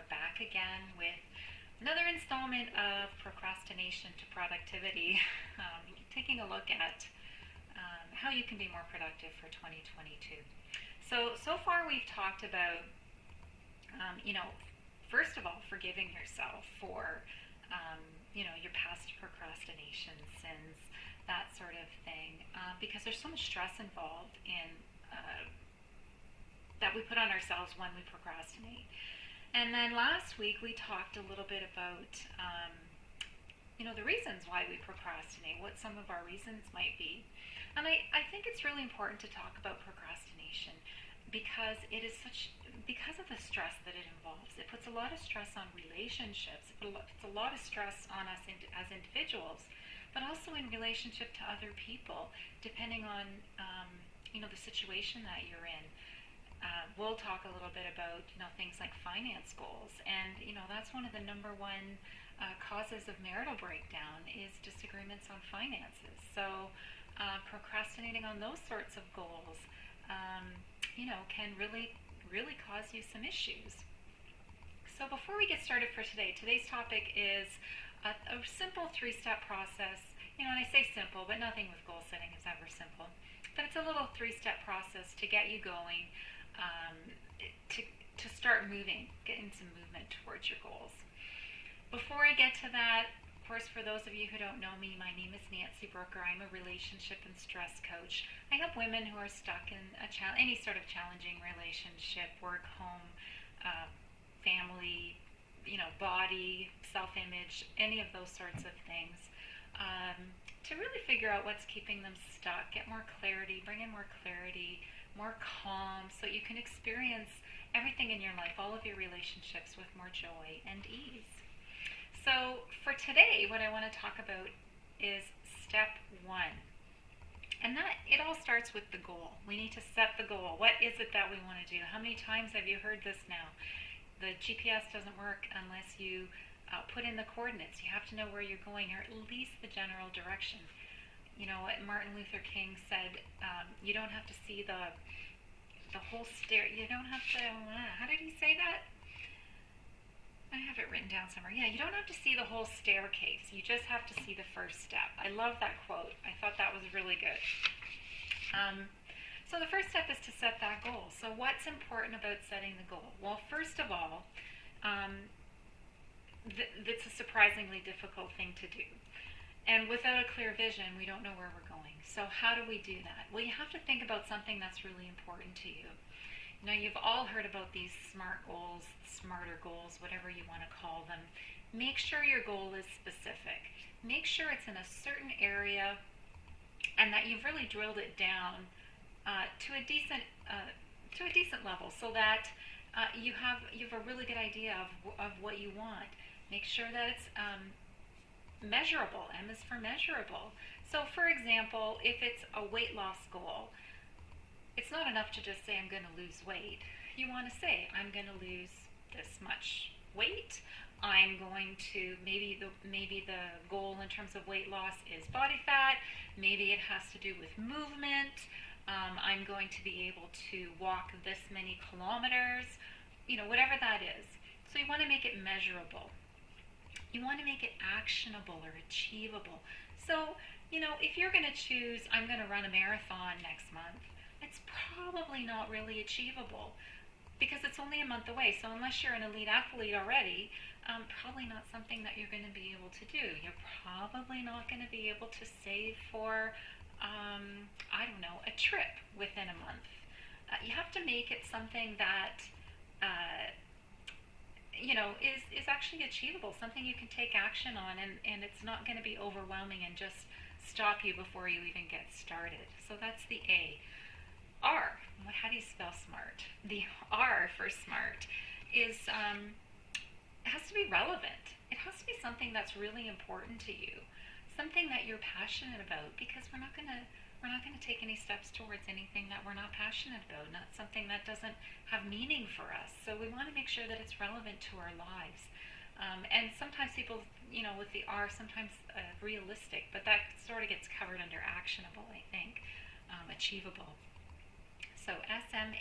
are back again with another installment of Procrastination to Productivity, taking a look at how you can be more productive for 2022. So far we've talked about, first of all, forgiving yourself for, your past procrastination, sins, that sort of thing, because there's so much stress involved in that we put on ourselves when we procrastinate. And then last week we talked a little bit about, the reasons why we procrastinate, what some of our reasons might be. And I think it's really important to talk about procrastination because because of the stress that it involves. It puts a lot of stress on relationships. It puts a lot of stress on us as individuals, but also in relationship to other people, depending on, the situation that you're in. We'll talk a little bit about things like finance goals, and that's one of the number one causes of marital breakdown is disagreements on finances. So procrastinating on those sorts of goals, can really cause you some issues. So before we get started for today, today's topic is a simple three-step process. And I say simple, but nothing with goal setting is ever simple. But it's a little three-step process to get you going, to start moving, getting some movement towards your goals. Before I get to that, of course, for those of you who don't know me, my name is Nancy Brooker. I'm a relationship and stress coach. I help women who are stuck in any sort of challenging relationship, work, home, family, body, self-image, any of those sorts of things, to really figure out what's keeping them stuck, get more clarity, bring in more clarity, more calm, so you can experience everything in your life, all of your relationships, with more joy and ease. So for today, what I want to talk about is step one. And that it all starts with the goal. We need to set the goal. What is it that we want to do? How many times have you heard this now? The GPS doesn't work unless you put in the coordinates. You have to know where you're going, or at least the general direction. What Martin Luther King said, you don't have to see the whole stair. You don't have to, how did he say that? I have it written down somewhere. Yeah, you don't have to see the whole staircase. You just have to see the first step. I love that quote. I thought that was really good. So the first step is to set that goal. So what's important about setting the goal? Well, first of all, it's a surprisingly difficult thing to do. And without a clear vision, we don't know where we're going. So how do we do that? Well, you have to think about something that's really important to you. You've all heard about these SMART goals, smarter goals, whatever you want to call them. Make sure your goal is specific. Make sure it's in a certain area and that you've really drilled it down to a decent level, so that you have a really good idea of what you want. Make sure that it's measurable. M is for measurable. So for example, if it's a weight loss goal, it's not enough to just say I'm going to lose weight. You want to say I'm going to lose this much weight. I'm going to, maybe the goal in terms of weight loss is body fat. Maybe it has to do with movement. I'm going to be able to walk this many kilometers. Whatever that is. So you want to make it measurable. You want to make it actionable or achievable. So, if you're going to choose, I'm going to run a marathon next month, it's probably not really achievable because it's only a month away. So unless you're an elite athlete already, probably not something that you're going to be able to do. You're probably not going to be able to save for, a trip within a month. You have to make it something that, is actually achievable, something you can take action on, and it's not going to be overwhelming and just stop you before you even get started. So that's the A. R, how do you spell smart? The R for smart is, it has to be relevant. It has to be something that's really important to you, something that you're passionate about, because we're not going to take any steps towards anything that we're not passionate about, not something that doesn't have meaning for us. So we want to make sure that it's relevant to our lives. And sometimes people, with the R, sometimes realistic, but that sort of gets covered under actionable, I think, achievable. So SMART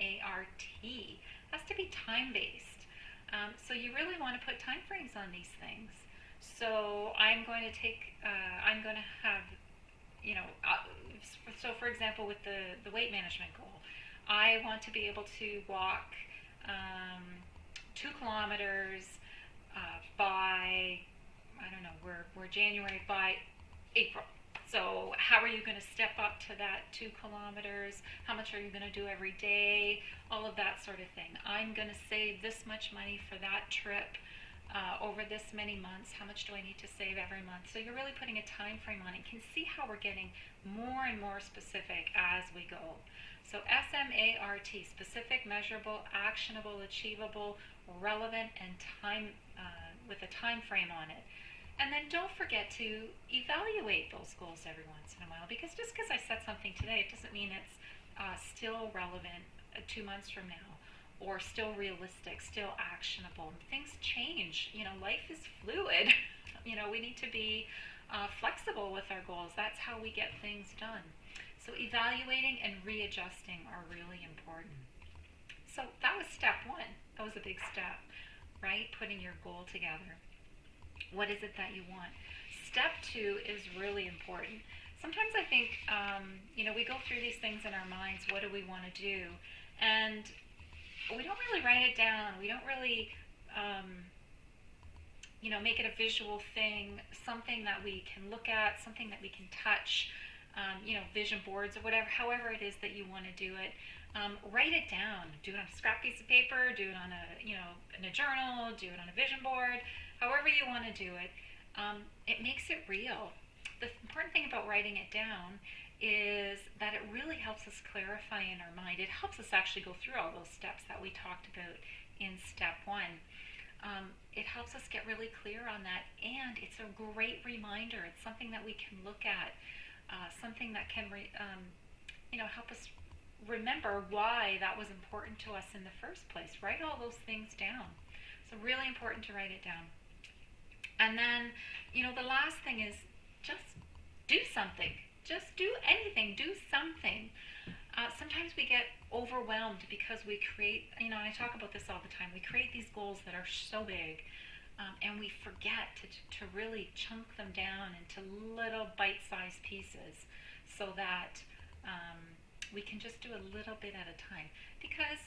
has to be time-based. So you really want to put time frames on these things. So I'm going to have, you know, so for example, with the weight management goal, I want to be able to walk 2 kilometers by, I don't know, we're January, by April. So how are you going to step up to that 2 kilometers? How much are you going to do every day? All of that sort of thing. I'm going to save this much money for that trip over this many months. How much do I need to save every month? So you're really putting a time frame on it. You can see how we're getting more and more specific as we go. So SMART, specific, measurable, actionable, achievable, relevant, and time with a time frame on it. And then don't forget to evaluate those goals every once in a while, because just because I said something today, it doesn't mean it's still relevant 2 months from now, or still realistic, still actionable. Things change. Life is fluid. We need to be flexible with our goals. That's how we get things done. So evaluating and readjusting are really important. So that was step one. That was a big step, right? Putting your goal together. What is it that you want? Step two is really important. Sometimes I think, we go through these things in our minds. What do we want to do? And we don't really write it down. We don't really, make it a visual thing, something that we can look at, something that we can touch, vision boards or whatever, however it is that you want to do it. Write it down. Do it on a scrap piece of paper. Do it on in a journal. Do it on a vision board. However you want to do it. It makes it real. The important thing about writing it down is that it really helps us clarify in our mind. It helps us actually go through all those steps that we talked about in step one. It helps us get really clear on that, and it's a great reminder. It's something that we can look at, something that can help us remember why that was important to us in the first place. Write all those things down. So really important to write it down. And then, the last thing is just do something. Just do anything. Do something. Sometimes we get overwhelmed because we create, and I talk about this all the time, we create these goals that are so big, and we forget to really chunk them down into little bite-sized pieces so that we can just do a little bit at a time. Because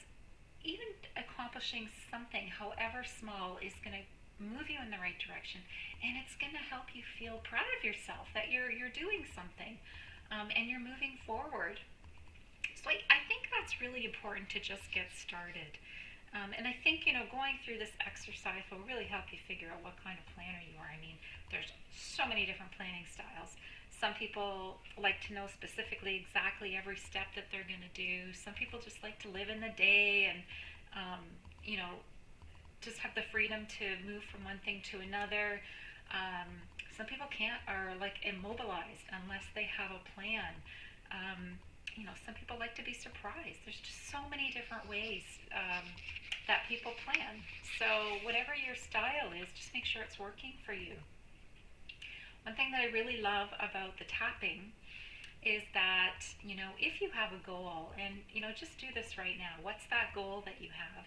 even accomplishing something, however small, is going to move you in the right direction, and it's going to help you feel proud of yourself that you're doing something, and you're moving forward. So I think that's really important to just get started. And I think, going through this exercise will really help you figure out what kind of planner you are. I mean, there's so many different planning styles. Some people like to know specifically exactly every step that they're going to do. Some people just like to live in the day and, just have the freedom to move from one thing to another. Some people can't, are like immobilized unless they have a plan. Some people like to be surprised. There's just so many different ways that people plan. So whatever your style is, just make sure it's working for you. One thing that I really love about the tapping is that, if you have a goal, and, just do this right now. What's that goal that you have?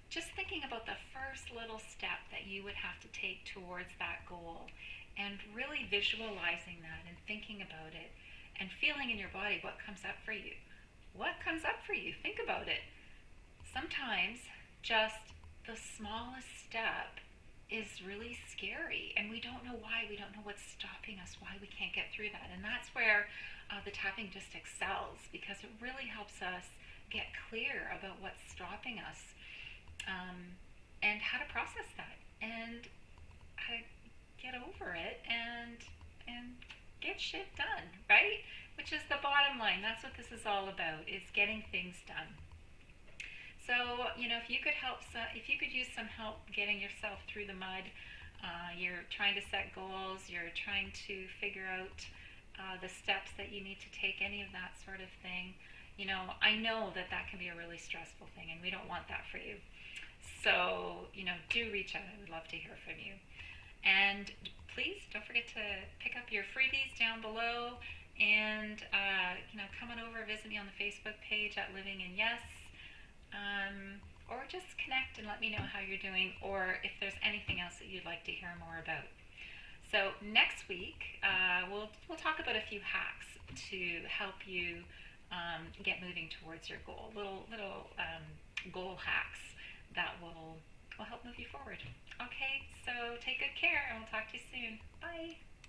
Just thinking about the first little step that you would have to take towards that goal, and really visualizing that and thinking about it and feeling in your body what comes up for you. What comes up for you? Think about it. Sometimes just the smallest step is really scary, and we don't know why. We don't know what's stopping us, why we can't get through that. And that's where the tapping just excels, because it really helps us get clear about what's stopping us, and how to process that, and how to get over it, and get shit done, right? Which is the bottom line. That's what this is all about, is getting things done. So, if you could use some help getting yourself through the mud, you're trying to set goals, you're trying to figure out the steps that you need to take, any of that sort of thing, I know that can be a really stressful thing, and we don't want that for you. So, do reach out. I would love to hear from you. And please don't forget to pick up your freebies down below, and come on over, visit me on the Facebook page at Living in Yes, or just connect and let me know how you're doing, or if there's anything else that you'd like to hear more about. So next week, we'll talk about a few hacks to help you get moving towards your goal. Little goal hacks that will help move you forward. Okay, so take good care, and we'll talk to you soon. Bye.